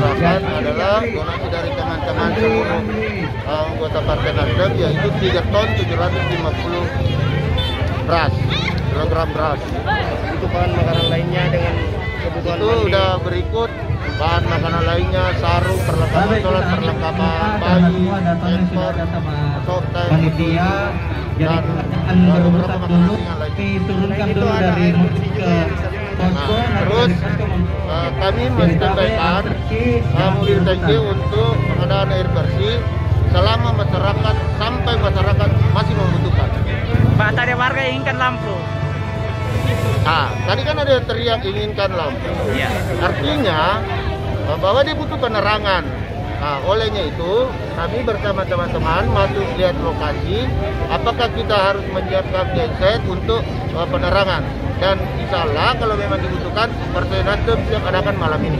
serahkan adalah donasi dari teman-teman seluruh anggota Partai Nasdem, yaitu 3 ton 750 kilogram beras. Itu bahan makanan lainnya dengan kebutuhan Itu mandi. udah berikut bahan makanan lainnya, sarung, perlengkapan sholat, perlengkapan bayi, hamper, softtek, panitia jadi kebanyakan berurusan dulu diturunkan dulu dari musik ke posko. Terus kami menyampaikan mobil tangki untuk pengadaan air bersih selama masyarakat sampai masyarakat masih membutuhkan. Pak, tadi warga inginkan lampu. Tadi kan ada yang teriak inginkan lampu. Iya. Artinya bahwa dia butuh penerangan. Olehnya itu kami bersama teman-teman masuk lihat lokasi, apakah kita harus menyiapkan genset untuk penerangan. Dan insya Allah kalau memang dibutuhkan, Partai Nasdem siap adakan malam ini.